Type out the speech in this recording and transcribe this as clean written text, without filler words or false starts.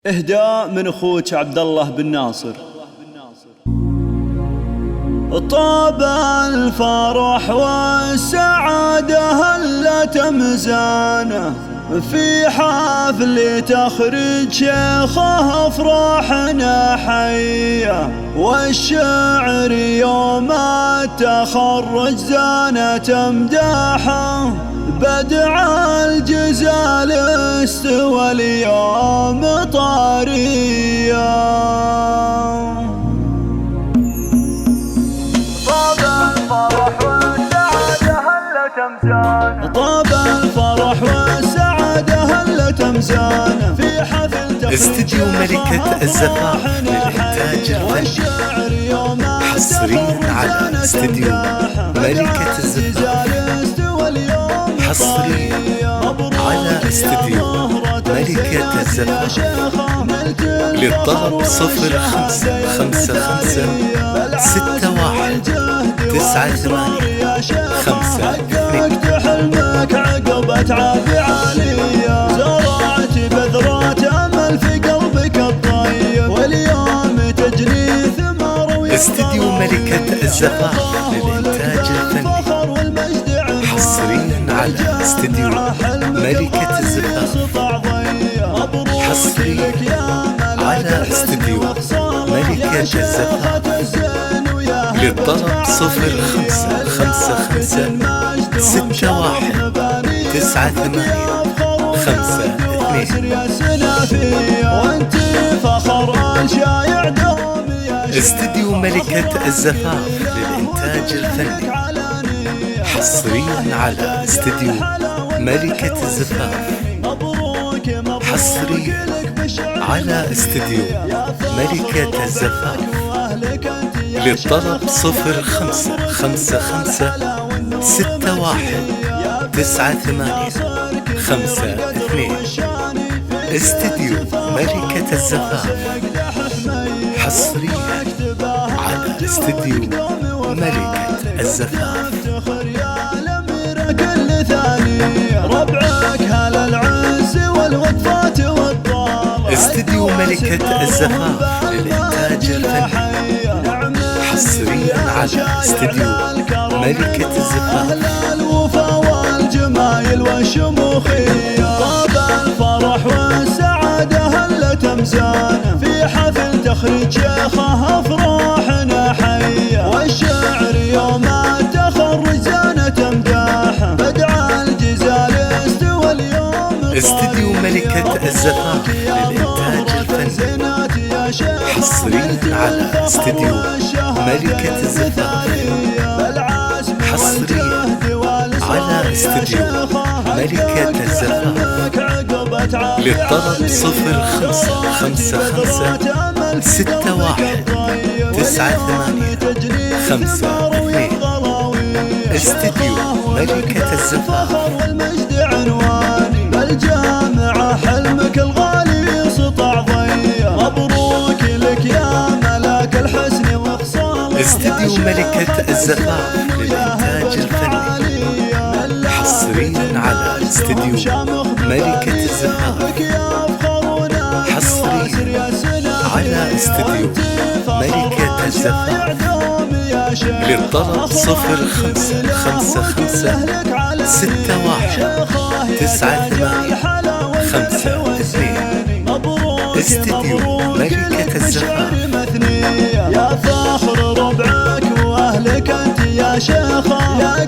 إهداء من أخوك عبد الله بن ناصر. طاب الفرح والسعادة هلت مزانه في حفل تخرج شيخه افراحنا حيه، والشعر يوم التخرج زانت امداحه، بدع الجزال استوى اليوم طاريه. طاب الفرح والسعاده هلت مزانه، طاب الفرح والسعاده هلت مزانه في حفل استديو ملكة الزفاف للإنتاج الفني، حصريا على استديو ملكة الزفاف، حصريا على استديو ملكة الزفاف. للطلب 0551619852. حلمك عقبة عافية عالية، زرعت بذرات امل في قلبك الطيب، واليوم تجني ثمار. استديو ملكة الزفاف للإنتاج الفني، حصريا على استديو ملكة الزفاف، حصريا على استديو ملكة الزفاف. للطلب 0551619852. استديو ملكة الزفاف للإنتاج الفني، حصريا على استديو ملكة الزفاف، حصريا على استديو ملكة الزفاف. للطلب 0551619852. استديو ملكة الزفاف، حصريا على استديو ملكة الزفاف. ربعك هلا العز والوقفات والطالع. استديو ملكة الزفاف للإنتاج الفني، حصريا على استديو ملكة الزفاف. الوفا والجمايل والشموخية، طاب الفرح والسعادة هلت مزانه في حفل تخرج شيخه افراحنا حيه، والشعر يوم التخرج زانت امداحه، بدع الجزال استوى اليوم. استديو ملكة الزفاف للإنتاج الفني، حصريا على استديو ملكة الزفاف، حصريا على استديو ملكة الزفاف. للطلب 0551619852. استديو ملكة الزفاف. بالجامعة حلمك الغالي سطع ضيّة، مبروك لك يا ملاك الحسن وخصال. استديو ملكة الزفاف للإنتاج الفني، حصريا على استديو ملكة الزفاف، حصريا على استديو ملكة الزفاف. للطلب 0551619852. استديو ملكة الزفاف. يا فخر ربعك واهلك انت يا شيخه، يا